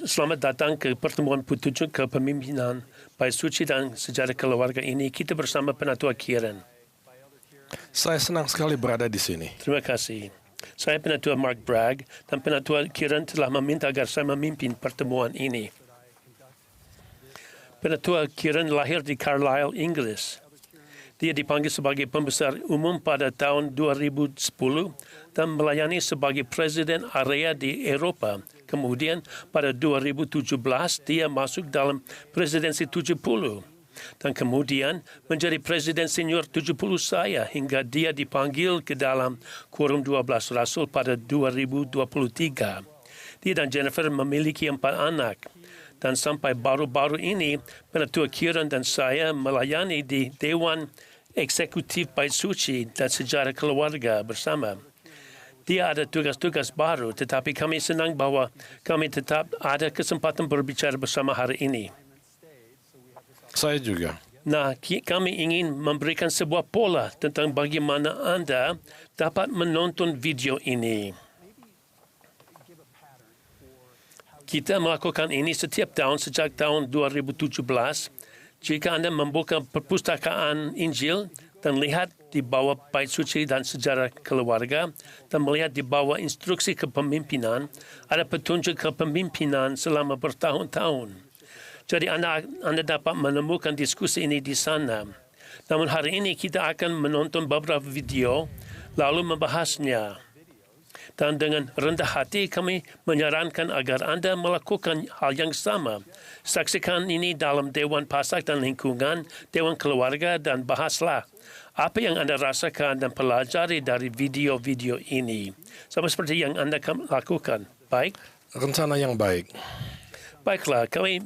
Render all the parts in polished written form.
Selamat datang ke pertemuan petunjuk kepemimpinan Bait Suci dan Sejarah Keluarga ini. Kita bersama Penatua Kieran. Saya senang sekali berada di sini. Terima kasih. Saya Penatua Mark Bragg dan Penatua Kieran telah meminta agar saya memimpin pertemuan ini. Penatua Kieran lahir di Carlisle, Inggris. Dia dipanggil sebagai pembesar umum pada tahun 2010 dan melayani sebagai presiden area di Eropah. Kemudian pada 2017 dia masuk dalam presidensi 70 dan kemudian menjadi presiden senior 70 saya hingga dia dipanggil ke dalam Quorum 12 Rasul pada 2023. Dia dan Jennifer memiliki 4 anak. Dan sampai baru-baru ini, Penatua Kieran dan saya melayani di Dewan Eksekutif Bait Suci dan Sejarah Keluarga bersama. Dia ada tugas-tugas baru, tetapi kami senang bahwa kami tetap ada kesempatan berbicara bersama hari ini. Saya juga. Nah, kami ingin memberikan sebuah pola tentang bagaimana Anda dapat menonton video ini. Kita melakukan ini setiap tahun sejak tahun 2017. Jika Anda membuka perpustakaan Injil dan lihat di bawah Bait Suci dan Sejarah Keluarga dan melihat di bawah instruksi kepemimpinan, ada petunjuk kepemimpinan selama bertahun-tahun. Jadi Anda dapat menemukan diskusi ini di sana. Namun hari ini kita akan menonton beberapa video lalu membahasnya. Dan dengan rendah hati kami menyarankan agar Anda melakukan hal yang sama. Saksikan ini dalam Dewan Pasak dan Lingkungan, Dewan Keluarga dan bahaslah apa yang Anda rasakan dan pelajari dari video-video ini. Sama seperti yang Anda lakukan. Baik? Rencana yang baik. Baiklah, kami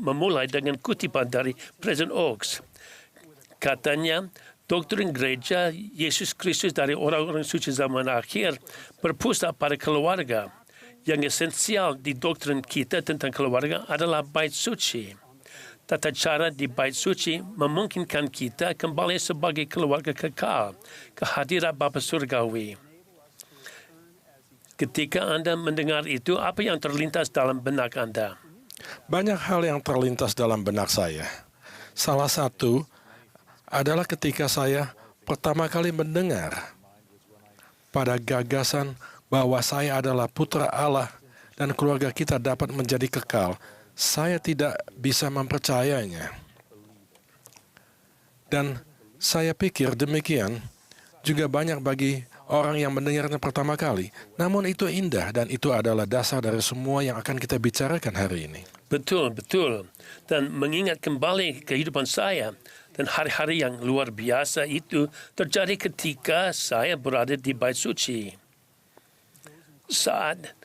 memulai dengan kutipan dari President Oaks. Katanya, doktrin gereja Yesus Kristus dari orang-orang suci zaman akhir berpusat pada keluarga. Yang esensial di doktrin kita tentang keluarga adalah Bait Suci. Tata cara di Bait Suci memungkinkan kita kembali sebagai keluarga kekal ke hadirat Bapa Surgawi. Ketika Anda mendengar itu, apa yang terlintas dalam benak Anda? Banyak hal yang terlintas dalam benak saya. Salah satu adalah ketika saya pertama kali mendengar pada gagasan bahwa saya adalah putra Allah dan keluarga kita dapat menjadi kekal. Saya tidak bisa mempercayainya. Dan saya pikir demikian juga banyak bagi orang yang mendengarnya pertama kali. Namun itu indah dan itu adalah dasar dari semua yang akan kita bicarakan hari ini. Betul, betul. Dan mengingat kembali kehidupan saya dan hari-hari yang luar biasa itu terjadi ketika saya berada di Bait Suci. Saat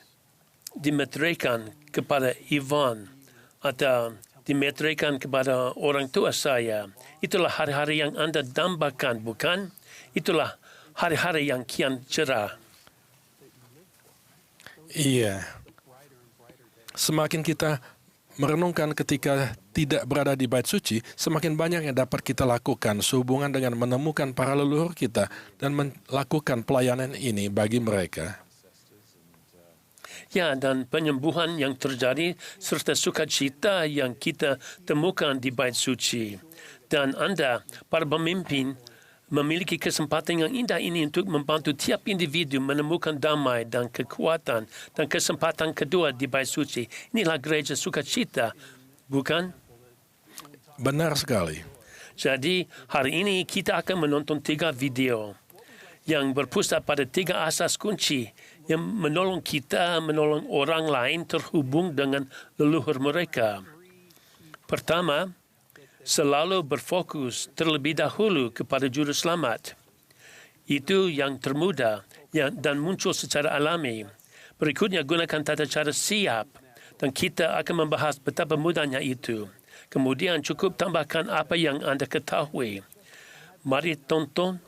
dimeteraikan kepada Ivan atau dimeteraikan kepada orang tua saya, itulah hari-hari yang Anda dambakan, bukan? Itulah hari-hari yang kian cerah. Iya. Semakin kita merenungkan ketika tidak berada di Bait Suci, semakin banyak yang dapat kita lakukan sehubungan dengan menemukan para leluhur kita dan melakukan pelayanan ini bagi mereka. Ya, dan penyembuhan yang terjadi serta sukacita yang kita temukan di Bait Suci. Dan Anda, para pemimpin, memiliki kesempatan yang indah ini untuk membantu tiap individu menemukan damai dan kekuatan dan kesempatan kedua di Bait Suci. Inilah gereja sukacita, bukan? Benar sekali. Jadi, hari ini kita akan menonton 3 video yang berpusat pada 3 asas kunci yang menolong kita, menolong orang lain terhubung dengan leluhur mereka. Pertama, selalu berfokus terlebih dahulu kepada juru selamat. Itu yang termudah dan muncul secara alami. Berikutnya, gunakan tata cara siap dan kita akan membahas betapa mudahnya itu. Kemudian cukup tambahkan apa yang Anda ketahui. Mari tonton.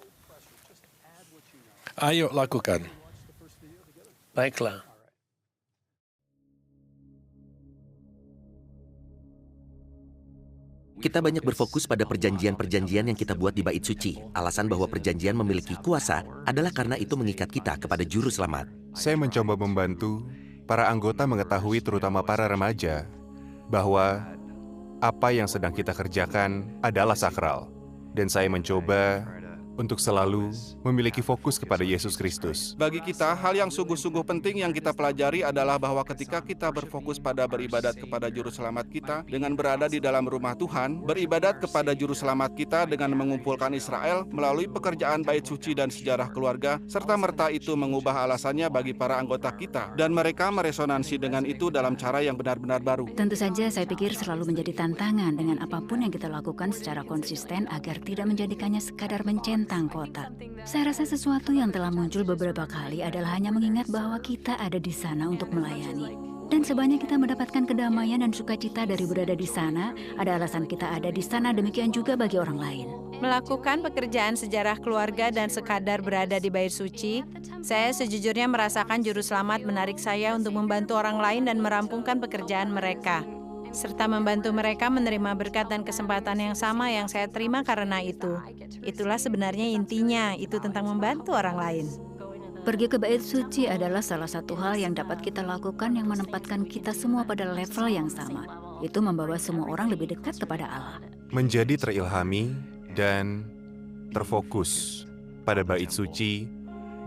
Ayo lakukan. Baiklah. Kita banyak berfokus pada perjanjian-perjanjian yang kita buat di Bait Suci. Alasan bahwa perjanjian memiliki kuasa adalah karena itu mengikat kita kepada Juru Selamat. Saya mencoba membantu para anggota mengetahui, terutama para remaja, bahwa apa yang sedang kita kerjakan adalah sakral. Dan saya mencoba untuk selalu memiliki fokus kepada Yesus Kristus. Bagi kita, hal yang sungguh-sungguh penting yang kita pelajari adalah bahwa ketika kita berfokus pada beribadat kepada Juru Selamat kita dengan berada di dalam rumah Tuhan, beribadat kepada Juru Selamat kita dengan mengumpulkan Israel melalui pekerjaan bait suci dan sejarah keluarga, serta-merta itu mengubah alasannya bagi para anggota kita, dan mereka meresonansi dengan itu dalam cara yang benar-benar baru. Tentu saja saya pikir selalu menjadi tantangan dengan apapun yang kita lakukan secara konsisten agar tidak menjadikannya sekadar mencentang kota. Saya rasa sesuatu yang telah muncul beberapa kali adalah hanya mengingat bahwa kita ada di sana untuk melayani. Dan sebanyak kita mendapatkan kedamaian dan sukacita dari berada di sana, ada alasan kita ada di sana, demikian juga bagi orang lain. Melakukan pekerjaan sejarah keluarga dan sekadar berada di bait suci, saya sejujurnya merasakan Juru Selamat menarik saya untuk membantu orang lain dan merampungkan pekerjaan mereka, serta membantu mereka menerima berkat dan kesempatan yang sama yang saya terima karena itu. Itulah sebenarnya intinya, itu tentang membantu orang lain. Pergi ke bait suci adalah salah satu hal yang dapat kita lakukan yang menempatkan kita semua pada level yang sama. Itu membawa semua orang lebih dekat kepada Allah. Menjadi terilhami dan terfokus pada bait suci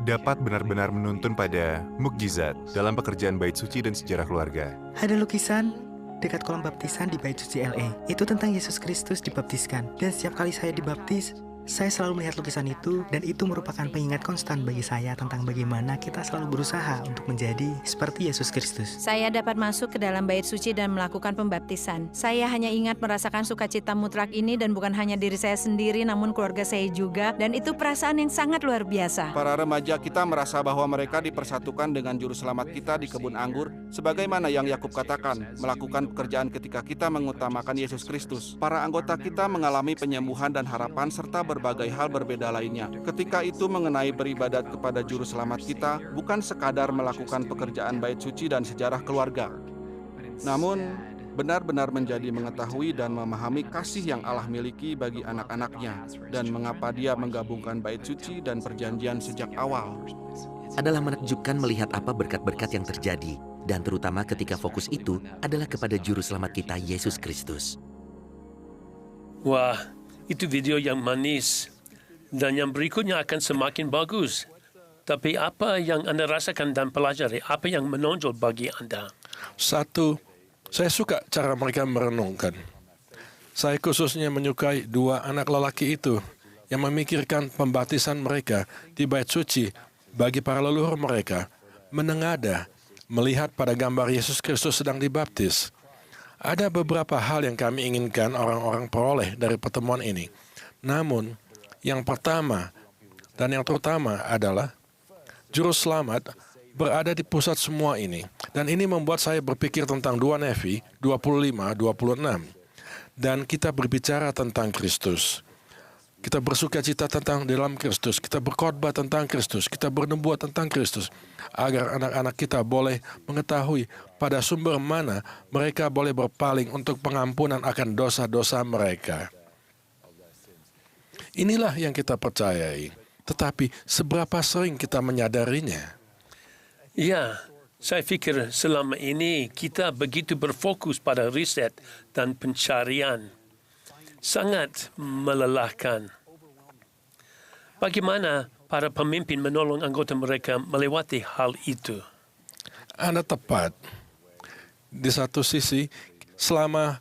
dapat benar-benar menuntun pada mukjizat dalam pekerjaan bait suci dan sejarah keluarga. Ada lukisan dekat kolam baptisan di bait suci LA. Itu tentang Yesus Kristus dibaptiskan. Dan setiap kali saya dibaptis, saya selalu melihat lukisan itu, dan itu merupakan pengingat konstan bagi saya tentang bagaimana kita selalu berusaha untuk menjadi seperti Yesus Kristus. Saya dapat masuk ke dalam bait suci dan melakukan pembaptisan. Saya hanya ingat merasakan sukacita mutlak ini, dan bukan hanya diri saya sendiri, namun keluarga saya juga, dan itu perasaan yang sangat luar biasa. Para remaja kita merasa bahwa mereka dipersatukan dengan Juru Selamat kita di kebun anggur, sebagaimana yang Yakub katakan, melakukan pekerjaan ketika kita mengutamakan Yesus Kristus. Para anggota kita mengalami penyembuhan dan harapan serta berbagai hal berbeda lainnya. Ketika itu mengenai beribadat kepada Juru Selamat kita, bukan sekadar melakukan pekerjaan bait suci dan sejarah keluarga, namun benar-benar menjadi mengetahui dan memahami kasih yang Allah miliki bagi anak-anaknya, dan mengapa Dia menggabungkan bait suci dan perjanjian sejak awal. Adalah menakjubkan melihat apa berkat-berkat yang terjadi, dan terutama ketika fokus itu adalah kepada Juru Selamat kita, Yesus Kristus. Wah, itu video yang manis, dan yang berikutnya akan semakin bagus. Tapi apa yang Anda rasakan dan pelajari? Apa yang menonjol bagi Anda? Satu, saya suka cara mereka merenungkan. Saya khususnya menyukai dua anak lelaki itu yang memikirkan pembaptisan mereka di bait suci bagi para leluhur mereka, menengada, melihat pada gambar Yesus Kristus sedang dibaptis. Ada beberapa hal yang kami inginkan orang-orang peroleh dari pertemuan ini. Namun, yang pertama dan yang terutama adalah Juru Selamat berada di pusat semua ini. Dan ini membuat saya berpikir tentang 2 Nefi 25-26. Dan kita berbicara tentang Kristus. Kita bersukacita tentang dalam Kristus, kita berkhotbah tentang Kristus, kita bernubuat tentang Kristus, agar anak-anak kita boleh mengetahui pada sumber mana mereka boleh berpaling untuk pengampunan akan dosa-dosa mereka. Inilah yang kita percayai, tetapi seberapa sering kita menyadarinya? Ya, saya pikir selama ini kita begitu berfokus pada riset dan pencarian. Sangat melelahkan. Bagaimana para pemimpin menolong anggota mereka melewati hal itu? Anda tepat. Di satu sisi, selama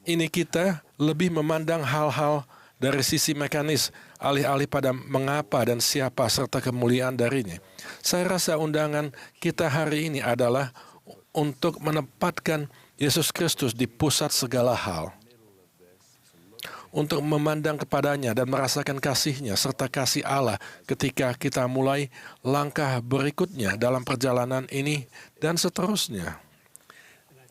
ini kita lebih memandang hal-hal dari sisi mekanis, alih-alih pada mengapa dan siapa serta kemuliaan darinya. Saya rasa undangan kita hari ini adalah untuk menempatkan Yesus Kristus di pusat segala hal. Untuk memandang kepadanya dan merasakan kasih-Nya serta kasih Allah ketika kita mulai langkah berikutnya dalam perjalanan ini dan seterusnya.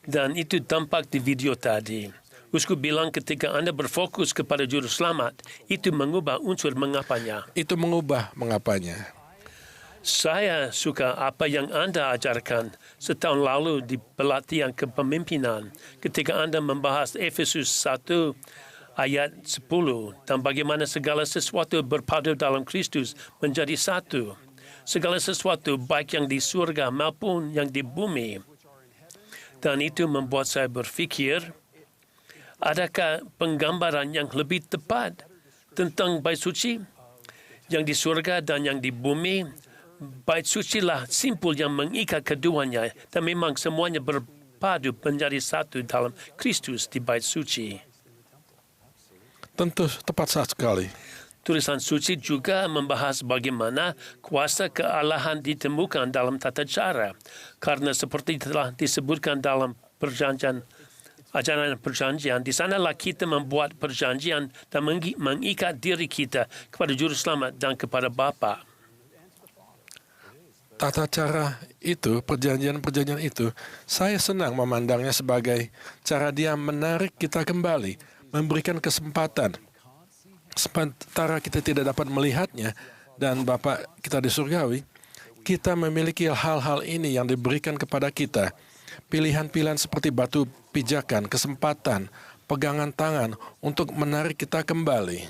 Dan itu tampak di video tadi. Uskup bilang ketika Anda berfokus kepada Juru Selamat, itu mengubah unsur mengapanya. Itu mengubah mengapanya. Saya suka apa yang Anda ajarkan setahun lalu di pelatihan kepemimpinan ketika Anda membahas Efesus 1 ayat 10 dan bagaimana segala sesuatu berpadu dalam Kristus menjadi satu. segala sesuatu baik yang di surga maupun yang di bumi. Dan itu membuat saya berfikir, adakah penggambaran yang lebih tepat tentang bait suci? Yang di surga dan yang di bumi, bait suci lah simpul yang mengikat keduanya dan memang semuanya berpadu menjadi satu dalam Kristus di bait suci. Tentu tepat sekali. Tulisan suci juga membahas bagaimana kuasa kealahan ditemukan dalam tata cara. Karena seperti telah disebutkan dalam ajaran perjanjian, di sanalah kita membuat perjanjian dan mengikat diri kita kepada Juru Selamat dan kepada Bapa. Tata cara itu, perjanjian-perjanjian itu, saya senang memandangnya sebagai cara Dia menarik kita kembali, memberikan kesempatan. Sementara kita tidak dapat melihatnya dan Bapa kita di surgawi, kita memiliki hal-hal ini yang diberikan kepada kita. Pilihan-pilihan seperti batu pijakan, kesempatan, pegangan tangan untuk menarik kita kembali.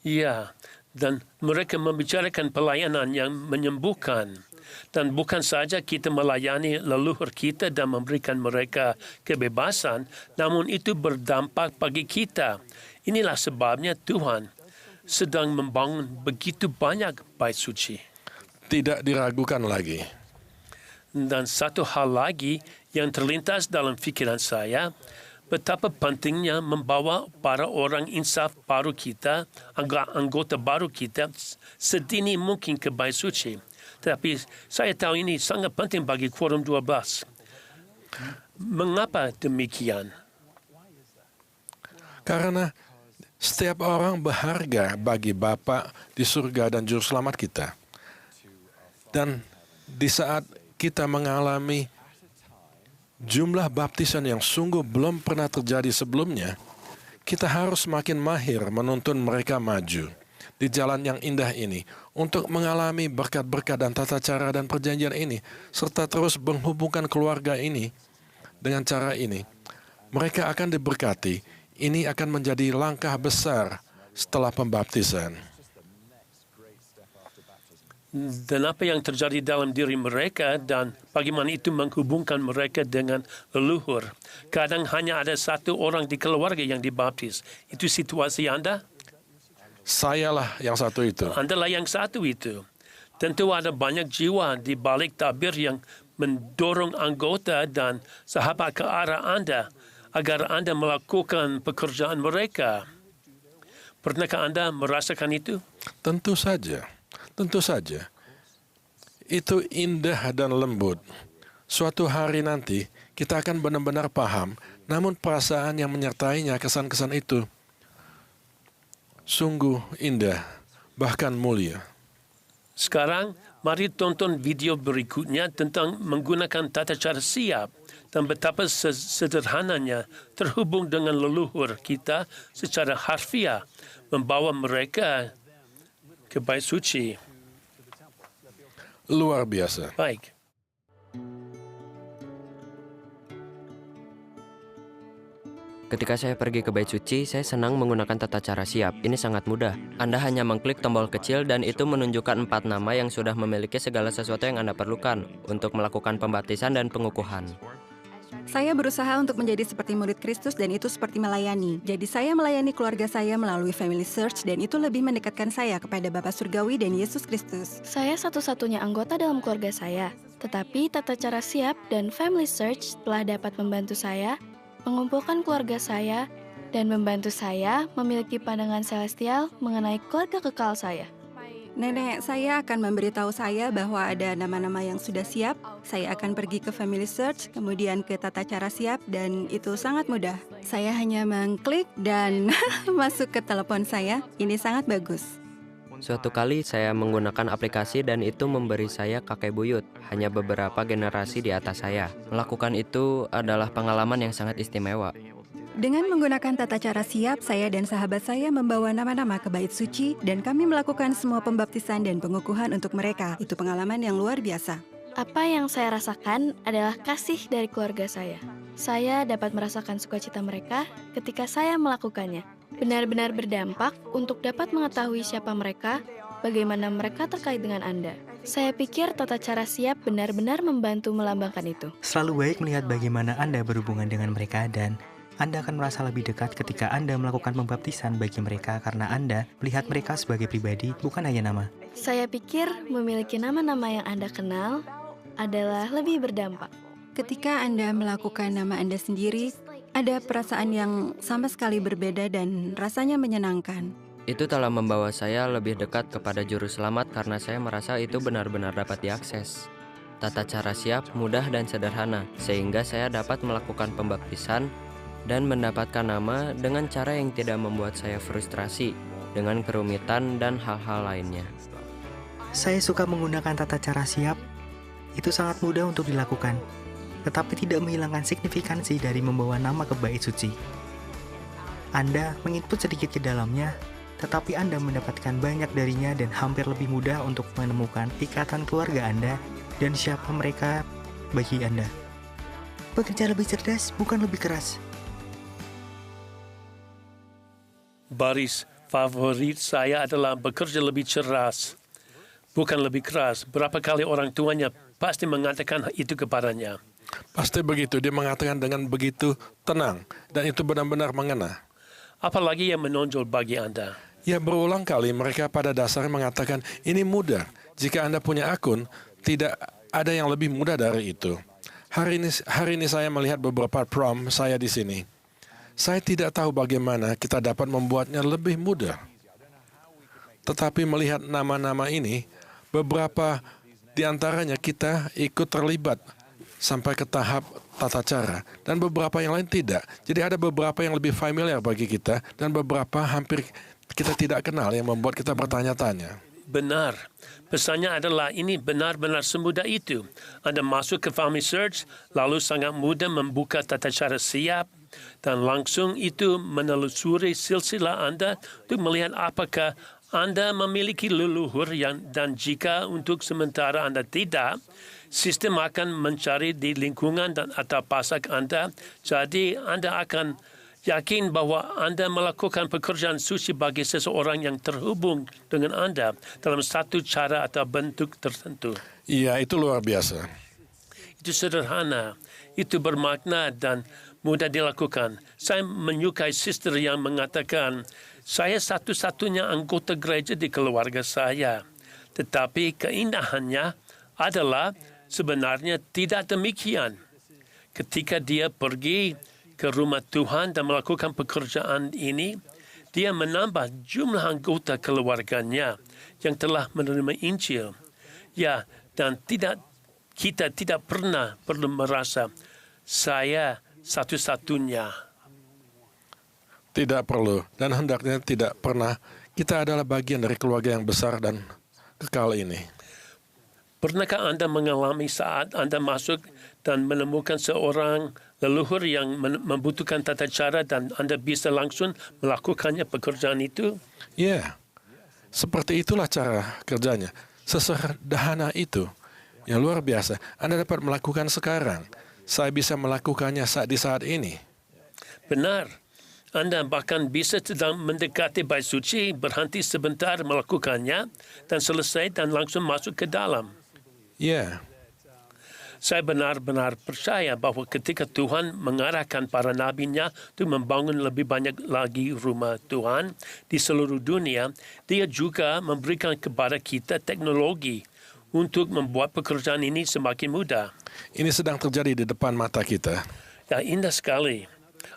Ya, dan mereka membicarakan pelayanan yang menyembuhkan. Dan bukan saja kita melayani leluhur kita dan memberikan mereka kebebasan, namun itu berdampak bagi kita. Inilah sebabnya Tuhan sedang membangun begitu banyak bait suci. Tidak diragukan lagi. Dan satu hal lagi yang terlintas dalam fikiran saya, betapa pentingnya membawa para orang insaf baru kita, anggota baru kita, sedini mungkin ke bait suci. Tetapi saya tahu ini sangat penting bagi Quorum 12. Mengapa demikian? Karena setiap orang berharga bagi Bapa di surga dan Juru Selamat kita. Dan di saat kita mengalami jumlah baptisan yang sungguh belum pernah terjadi sebelumnya, kita harus makin mahir menuntun mereka maju di jalan yang indah ini untuk mengalami berkat-berkat dan tata cara dan perjanjian ini, serta terus menghubungkan keluarga ini dengan cara ini. Mereka akan diberkati. Ini akan menjadi langkah besar setelah pembaptisan. Dan apa yang terjadi dalam diri mereka dan bagaimana itu menghubungkan mereka dengan leluhur. Kadang hanya ada satu orang di keluarga yang dibaptis. Itu situasi Anda? Sayalah yang satu itu. Anda lah yang satu itu. Tentu ada banyak jiwa di balik tabir yang mendorong anggota dan sahabat ke arah Anda agar Anda melakukan pekerjaan mereka. Pernahkah Anda merasakan itu? Tentu saja. Tentu saja. Itu indah dan lembut. Suatu hari nanti kita akan benar-benar paham, namun perasaan yang menyertainya, kesan-kesan itu sungguh indah, bahkan mulia. Sekarang, mari tonton video berikutnya tentang menggunakan tata cara siap dan betapa sederhananya terhubung dengan leluhur kita secara harfiah, membawa mereka ke bait suci. Luar biasa. Baik. Ketika saya pergi ke bait suci, saya senang menggunakan tata cara siap. Ini sangat mudah. Anda hanya mengklik tombol kecil dan itu menunjukkan 4 nama yang sudah memiliki segala sesuatu yang Anda perlukan untuk melakukan pembaptisan dan pengukuhan. Saya berusaha untuk menjadi seperti murid Kristus dan itu seperti melayani. Jadi saya melayani keluarga saya melalui Family Search dan itu lebih mendekatkan saya kepada Bapa Surgawi dan Yesus Kristus. Saya satu-satunya anggota dalam keluarga saya. Tetapi tata cara siap dan Family Search telah dapat membantu saya mengumpulkan keluarga saya dan membantu saya memiliki pandangan celestial mengenai keluarga kekal saya. Nenek saya akan memberitahu saya bahwa ada nama-nama yang sudah siap. Saya akan pergi ke Family Search, kemudian ke tata cara siap, dan itu sangat mudah. Saya hanya mengklik dan masuk ke telepon saya. Ini sangat bagus. Suatu kali saya menggunakan aplikasi dan itu memberi saya kakek buyut, hanya beberapa generasi di atas saya. Melakukan itu adalah pengalaman yang sangat istimewa. Dengan menggunakan tata cara siap, saya dan sahabat saya membawa nama-nama ke bait suci dan kami melakukan semua pembaptisan dan pengukuhan untuk mereka. Itu pengalaman yang luar biasa. Apa yang saya rasakan adalah kasih dari keluarga saya. Saya dapat merasakan sukacita mereka ketika saya melakukannya. Benar-benar berdampak untuk dapat mengetahui siapa mereka, bagaimana mereka terkait dengan Anda. Saya pikir tata cara siap benar-benar membantu melambangkan itu. Selalu baik melihat bagaimana Anda berhubungan dengan mereka dan Anda akan merasa lebih dekat ketika Anda melakukan pembaptisan bagi mereka karena Anda melihat mereka sebagai pribadi, bukan hanya nama. Saya pikir memiliki nama-nama yang Anda kenal adalah lebih berdampak. Ketika Anda melakukan nama Anda sendiri, ada perasaan yang sama sekali berbeda dan rasanya menyenangkan. Itu telah membawa saya lebih dekat kepada Juru Selamat karena saya merasa itu benar-benar dapat diakses. Tata cara siap, mudah dan sederhana, sehingga saya dapat melakukan pembaptisan dan mendapatkan nama dengan cara yang tidak membuat saya frustrasi dengan kerumitan dan hal-hal lainnya. Saya suka menggunakan tata cara siap. Itu sangat mudah untuk dilakukan, tetapi tidak menghilangkan signifikansi dari membawa nama ke bait suci. Anda menginput sedikit ke dalamnya, tetapi Anda mendapatkan banyak darinya dan hampir lebih mudah untuk menemukan ikatan keluarga Anda dan siapa mereka bagi Anda. Bekerja lebih cerdas, bukan lebih keras. Baris favorit saya adalah bekerja lebih cerdas, bukan lebih keras. Berapa kali orang tuanya pasti mengatakan itu kepadanya. Pasti begitu, dia mengatakan dengan begitu tenang, dan itu benar-benar mengena. Apalagi yang menonjol bagi Anda? Ya, berulang kali mereka pada dasarnya mengatakan, ini mudah. Jika Anda punya akun, tidak ada yang lebih mudah dari itu. Hari ini saya melihat beberapa prom saya di sini. Saya tidak tahu bagaimana kita dapat membuatnya lebih mudah. Tetapi melihat nama-nama ini, beberapa di antaranya kita ikut terlibat sampai ke tahap tata cara, dan beberapa yang lain tidak. Jadi ada beberapa yang lebih familiar bagi kita, dan beberapa hampir kita tidak kenal yang membuat kita bertanya-tanya. Benar. Pesannya adalah ini benar-benar semudah itu. Anda masuk ke Family Search, lalu sangat mudah membuka tata cara siap, dan langsung itu menelusuri silsilah Anda untuk melihat apakah Anda memiliki leluhur dan jika untuk sementara Anda tidak, sistem akan mencari di lingkungan dan atau pasak Anda. Jadi Anda akan yakin bahwa Anda melakukan pekerjaan suci bagi seseorang yang terhubung dengan Anda dalam satu cara atau bentuk tertentu. Iya, itu luar biasa. Itu sederhana, itu bermakna dan mudah dilakukan. Saya menyukai sister yang mengatakan, saya satu-satunya anggota gereja di keluarga saya. Tetapi keindahannya adalah sebenarnya tidak demikian. Ketika dia pergi ke rumah Tuhan dan melakukan pekerjaan ini, dia menambah jumlah anggota keluarganya yang telah menerima Injil. Ya, dan kita tidak pernah perlu merasa saya satu-satunya. Tidak perlu, dan hendaknya tidak pernah. Kita adalah bagian dari keluarga yang besar dan kekal ini. Pernahkah Anda mengalami saat Anda masuk dan menemukan seorang leluhur yang membutuhkan tata cara dan Anda bisa langsung melakukannya pekerjaan itu? Ya, seperti itulah cara kerjanya. Sesederhana itu. Yang luar biasa. Anda dapat melakukan sekarang. Saya bisa melakukannya di saat ini. Benar. Anda bahkan bisa sedang mendekati bait suci, berhenti sebentar melakukannya, dan selesai dan langsung masuk ke dalam. Ya. Saya benar-benar percaya bahwa ketika Tuhan mengarahkan para nabinya untuk membangun lebih banyak lagi rumah Tuhan di seluruh dunia, Dia juga memberikan kepada kita teknologi untuk membuat pekerjaan ini semakin mudah. Ini sedang terjadi di depan mata kita. Ya, indah sekali.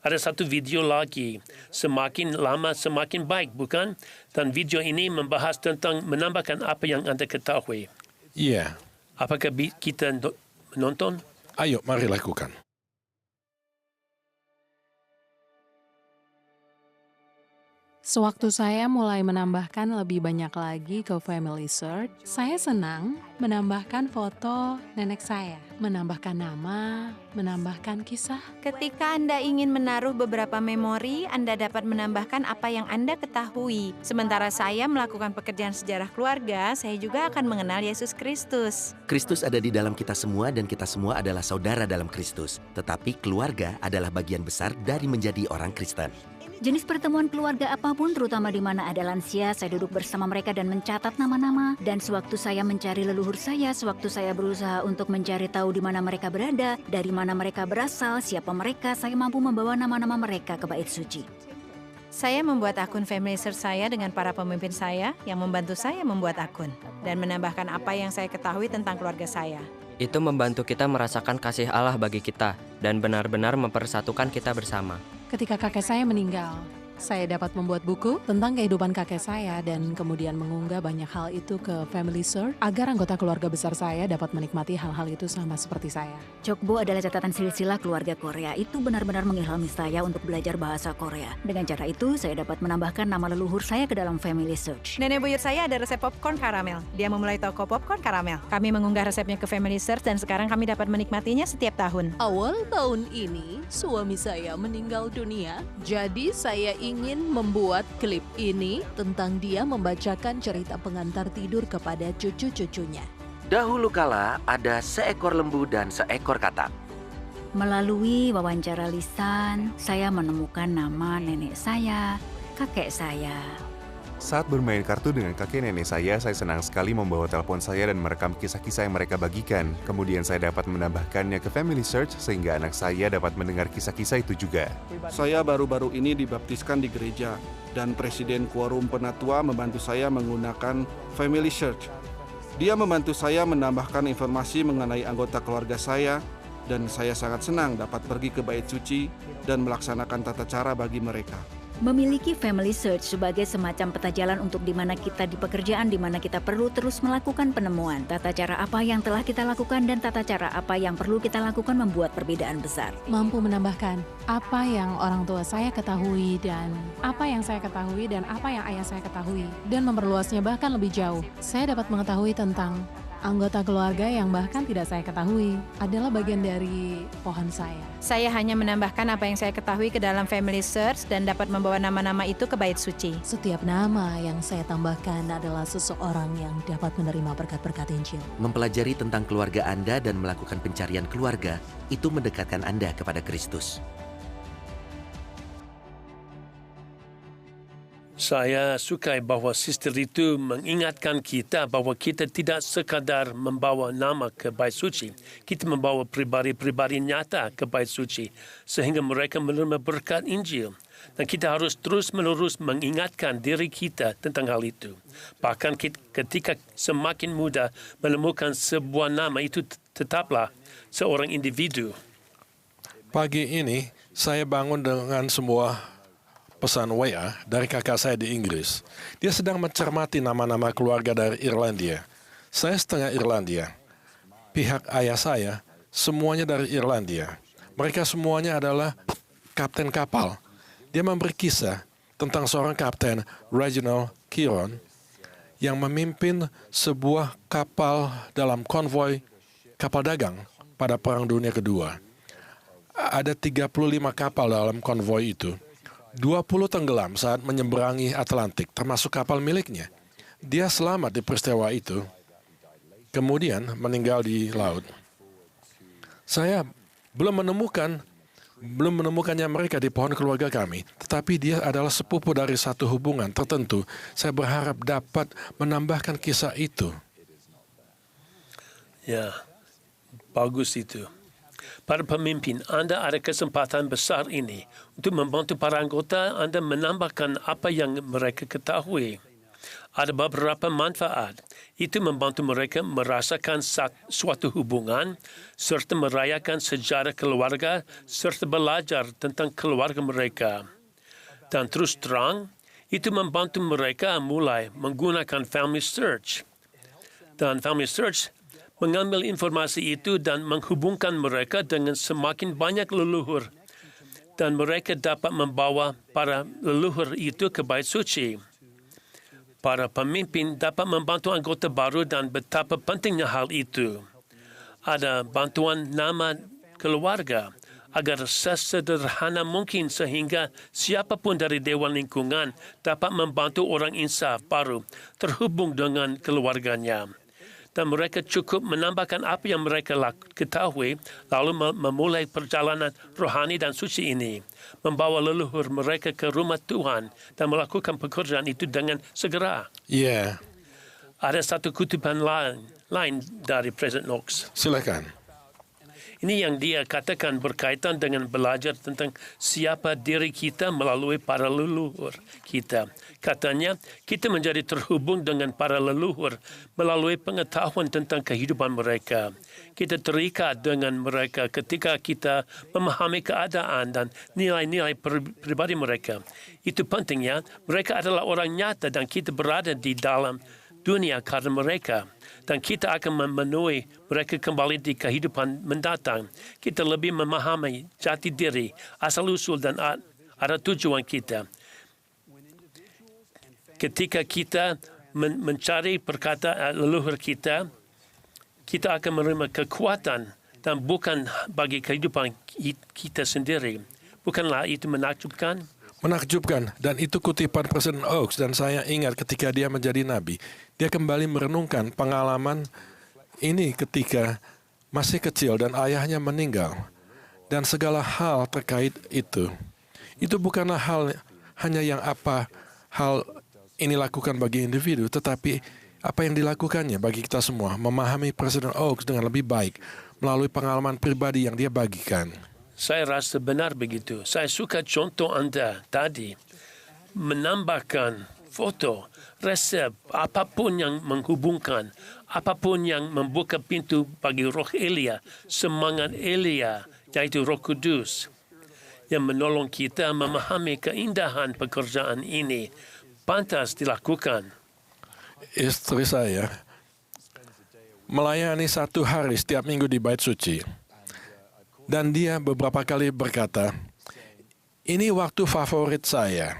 Ada satu video lagi, semakin lama semakin baik, bukan? Dan video ini membahas tentang menambahkan apa yang Anda ketahui. Iya. Apakah kita menonton? Ayo, mari lakukan. Sewaktu saya mulai menambahkan lebih banyak lagi ke Family Search, saya senang menambahkan foto nenek saya, menambahkan nama, menambahkan kisah. Ketika Anda ingin menaruh beberapa memori, Anda dapat menambahkan apa yang Anda ketahui. Sementara saya melakukan pekerjaan sejarah keluarga, saya juga akan mengenal Yesus Kristus. Kristus ada di dalam kita semua dan kita semua adalah saudara dalam Kristus. Tetapi keluarga adalah bagian besar dari menjadi orang Kristen. Jenis pertemuan keluarga apapun, terutama di mana ada lansia, saya duduk bersama mereka dan mencatat nama-nama. Dan sewaktu saya mencari leluhur saya, sewaktu saya berusaha untuk mencari tahu di mana mereka berada, dari mana mereka berasal, siapa mereka, saya mampu membawa nama-nama mereka ke bait suci. Saya membuat akun Family Search saya dengan para pemimpin saya yang membantu saya membuat akun dan menambahkan apa yang saya ketahui tentang keluarga saya. Itu membantu kita merasakan kasih Allah bagi kita dan benar-benar mempersatukan kita bersama. Ketika kakek saya meninggal, saya dapat membuat buku tentang kehidupan kakek saya dan kemudian mengunggah banyak hal itu ke Family Search agar anggota keluarga besar saya dapat menikmati hal-hal itu sama seperti saya. Chokbo adalah catatan silsilah keluarga Korea. Itu benar-benar mengilhami saya untuk belajar bahasa Korea. Dengan cara itu, saya dapat menambahkan nama leluhur saya ke dalam Family Search. Nenek buyut saya ada resep popcorn karamel. Dia memulai toko popcorn karamel. Kami mengunggah resepnya ke Family Search dan sekarang kami dapat menikmatinya setiap tahun. Awal tahun ini, suami saya meninggal dunia. Jadi saya ingin membuat klip ini tentang dia membacakan cerita pengantar tidur kepada cucu-cucunya. Dahulu kala ada seekor lembu dan seekor katak. Melalui wawancara lisan, saya menemukan nama nenek saya, kakek saya. Saat bermain kartu dengan kakek nenek saya senang sekali membawa telepon saya dan merekam kisah-kisah yang mereka bagikan. Kemudian saya dapat menambahkannya ke Family Search sehingga anak saya dapat mendengar kisah-kisah itu juga. Saya baru-baru ini dibaptiskan di gereja dan Presiden Quorum Penatua membantu saya menggunakan Family Search. Dia membantu saya menambahkan informasi mengenai anggota keluarga saya dan saya sangat senang dapat pergi ke bait suci dan melaksanakan tata cara bagi mereka. Memiliki Family Search sebagai semacam peta jalan untuk di mana kita di pekerjaan, di mana kita perlu terus melakukan penemuan. Tata cara apa yang telah kita lakukan dan tata cara apa yang perlu kita lakukan membuat perbedaan besar. Mampu menambahkan apa yang orang tua saya ketahui dan apa yang saya ketahui dan apa yang ayah saya ketahui. Dan memperluasnya bahkan lebih jauh. Saya dapat mengetahui tentang anggota keluarga yang bahkan tidak saya ketahui adalah bagian dari pohon saya. Saya hanya menambahkan apa yang saya ketahui ke dalam Family Search dan dapat membawa nama-nama itu ke bait suci. Setiap nama yang saya tambahkan adalah seseorang yang dapat menerima berkat-berkat Injil. Mempelajari tentang keluarga Anda dan melakukan pencarian keluarga, itu mendekatkan Anda kepada Kristus. Saya suka bahawa sister itu mengingatkan kita bahawa kita tidak sekadar membawa nama ke bait suci. Kita membawa pribadi-pribadi nyata ke bait suci sehingga mereka menerima berkat Injil. Dan kita harus terus-menerus mengingatkan diri kita tentang hal itu. Bahkan ketika semakin mudah menemukan sebuah nama, itu tetaplah seorang individu. Pagi ini saya bangun dengan semua pesan WA dari kakak saya di Inggris. Dia sedang mencermati nama-nama keluarga dari Irlandia. Saya setengah Irlandia. Pihak ayah saya semuanya dari Irlandia. Mereka semuanya adalah kapten kapal. Dia memberi kisah tentang seorang kapten, Reginald Kiron, yang memimpin sebuah kapal dalam konvoi kapal dagang pada Perang Dunia Kedua. Ada 35 kapal dalam konvoi itu. 20 tenggelam saat menyeberangi Atlantik, termasuk kapal miliknya. Dia selamat di peristiwa itu, kemudian meninggal di laut. Saya belum menemukannya mereka di pohon keluarga kami, tetapi dia adalah sepupu dari satu hubungan tertentu. Saya berharap dapat menambahkan kisah itu. Ya, bagus itu. Para pemimpin, Anda ada kesempatan besar ini untuk membantu para anggota Anda menambahkan apa yang mereka ketahui. Ada beberapa manfaat. Itu membantu mereka merasakan suatu hubungan serta merayakan sejarah keluarga serta belajar tentang keluarga mereka. Dan terus terang, itu membantu mereka mulai menggunakan Family Search. Dan Family Search mengambil informasi itu dan menghubungkan mereka dengan semakin banyak leluhur. Dan mereka dapat membawa para leluhur itu ke bait suci. Para pemimpin dapat membantu anggota baru dan betapa pentingnya hal itu. Ada bantuan nama keluarga agar sesederhana mungkin sehingga siapapun dari Dewan Lingkungan dapat membantu orang insaf baru terhubung dengan keluarganya. Dan mereka cukup menambahkan apa yang mereka ketahui, lalu memulai perjalanan rohani dan suci ini, membawa leluhur mereka ke rumah Tuhan dan melakukan pekerjaan itu dengan segera. Ya, Ada satu kutipan lain dari Presiden Knox. silakan. Ini yang dia katakan berkaitan dengan belajar tentang siapa diri kita melalui para leluhur kita. Katanya, kita menjadi terhubung dengan para leluhur melalui pengetahuan tentang kehidupan mereka. Kita terikat dengan mereka ketika kita memahami keadaan dan nilai-nilai pribadi mereka. Itu penting ya. Mereka adalah orang nyata dan kita berada di dalam dunia karena mereka. Dan kita akan memenuhi mereka kembali di kehidupan mendatang. Kita lebih memahami jati diri, asal-usul dan ada tujuan kita. Ketika kita mencari perkataan leluhur kita, kita akan menerima kekuatan dan bukan bagi kehidupan kita sendiri. Bukanlah itu menakjubkan? Menakjubkan, dan itu kutipan Presiden Oaks, dan saya ingat ketika dia menjadi nabi, dia kembali merenungkan pengalaman ini ketika masih kecil dan ayahnya meninggal, dan segala hal terkait itu. Itu bukanlah hanya yang hal ini lakukan bagi individu, tetapi apa yang dilakukannya bagi kita semua, memahami Presiden Oaks dengan lebih baik melalui pengalaman pribadi yang dia bagikan. Saya rasa benar begitu. Saya suka contoh Anda tadi. Menambahkan foto, resep, apapun yang menghubungkan, apapun yang membuka pintu bagi roh Elia, semangat Elia, yaitu Roh Kudus, yang menolong kita memahami keindahan pekerjaan ini, pantas dilakukan. Istri saya melayani 1 hari setiap minggu di Bait Suci. Dan dia beberapa kali berkata, ini waktu favorit saya.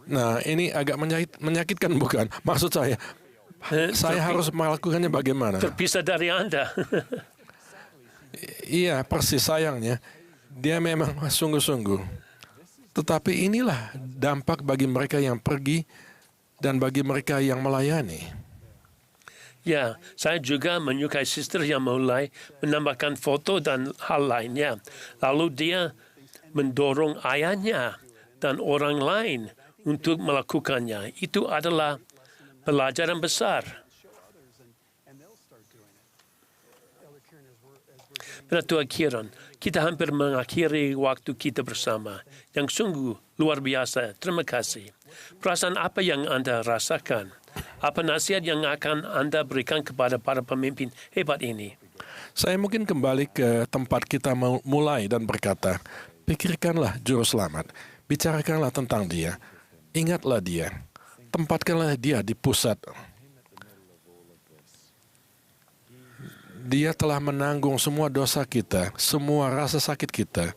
Nah, ini agak menyakitkan bukan? Maksud saya harus melakukannya bagaimana? Terpisah dari Anda. Iya, persis sayangnya. Dia memang sungguh-sungguh. Tetapi inilah dampak bagi mereka yang pergi dan bagi mereka yang melayani. Ya, saya juga menyukai sister yang mulai menambahkan foto dan hal lainnya. Lalu dia mendorong ayahnya dan orang lain untuk melakukannya. Itu adalah pelajaran besar. Penatua Kieran, kita hampir mengakhiri waktu kita bersama. Yang sungguh luar biasa. Terima kasih. Perasaan apa yang Anda rasakan? Apa nasihat yang akan Anda berikan kepada para pemimpin hebat ini? Saya mungkin kembali ke tempat kita mulai dan berkata, pikirkanlah juru selamat, bicarakanlah tentang dia, ingatlah dia, tempatkanlah dia di pusat. Dia telah menanggung semua dosa kita, semua rasa sakit kita.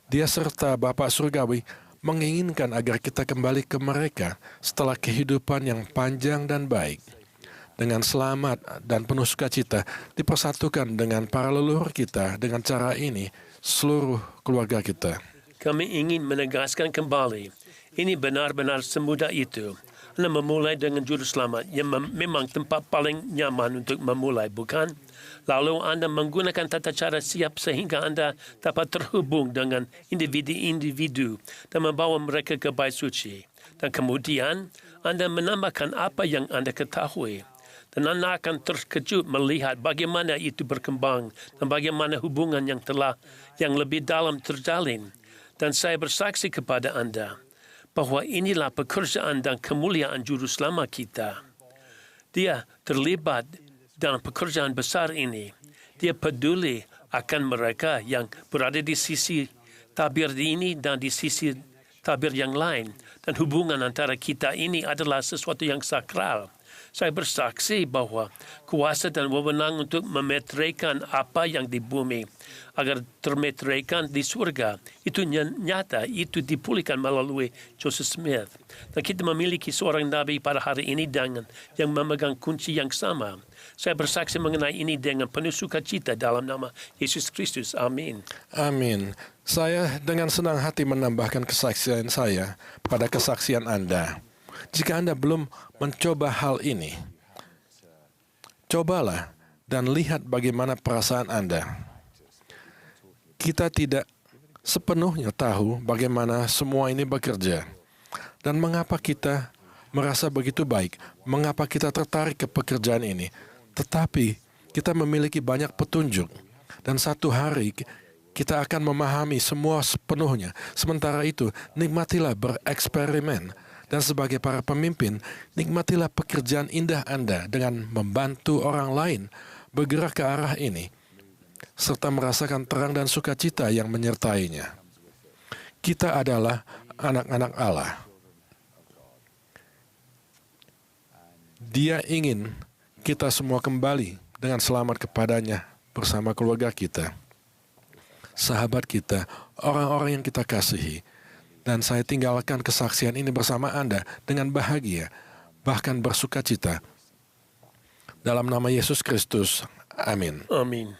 Dia serta Bapa Surgawi menginginkan agar kita kembali ke mereka setelah kehidupan yang panjang dan baik. Dengan selamat dan penuh sukacita dipersatukan dengan para leluhur kita. Dengan cara ini, seluruh keluarga kita. Kami ingin menegaskan kembali, ini benar-benar semudah itu. Anda memulai dengan juru selamat yang memang tempat paling nyaman untuk memulai, bukan? Lalu Anda menggunakan tata cara siap sehingga Anda dapat terhubung dengan individu-individu dan membawa mereka ke Bait Suci. Dan kemudian Anda menambahkan apa yang Anda ketahui. Dan Anda akan terkejut melihat bagaimana itu berkembang dan bagaimana hubungan yang lebih dalam terjalin. Dan saya bersaksi kepada Anda bahwa inilah pekerjaan dan kemuliaan Juru Selamat kita. Dia terlibat dalam pekerjaan besar ini. Dia peduli akan mereka yang berada di sisi tabir ini dan di sisi tabir yang lain. Dan hubungan antara kita ini adalah sesuatu yang sakral. Saya bersaksi bahwa kuasa dan wewenang untuk memeteraikan apa yang di bumi agar termeteraikan di surga itu nyata, itu dipulihkan melalui Joseph Smith. Dan kita memiliki seorang nabi pada hari ini yang memegang kunci yang sama. Saya bersaksi mengenai ini dengan penuh sukacita dalam nama Yesus Kristus. Amin. Amin. Saya dengan senang hati menambahkan kesaksian saya pada kesaksian Anda. Jika Anda belum mencoba hal ini, cobalah dan lihat bagaimana perasaan Anda. Kita tidak sepenuhnya tahu bagaimana semua ini bekerja dan mengapa kita merasa begitu baik, mengapa kita tertarik ke pekerjaan ini. Tetapi kita memiliki banyak petunjuk dan satu hari kita akan memahami semua sepenuhnya. Sementara itu, nikmatilah bereksperimen. Dan sebagai para pemimpin, nikmatilah pekerjaan indah Anda dengan membantu orang lain bergerak ke arah ini, serta merasakan terang dan sukacita yang menyertainya. Kita adalah anak-anak Allah. Dia ingin kita semua kembali dengan selamat kepadanya bersama keluarga kita, sahabat kita, orang-orang yang kita kasihi. Dan saya tinggalkan kesaksian ini bersama Anda dengan bahagia, bahkan bersukacita. Dalam nama Yesus Kristus, amin. Amin.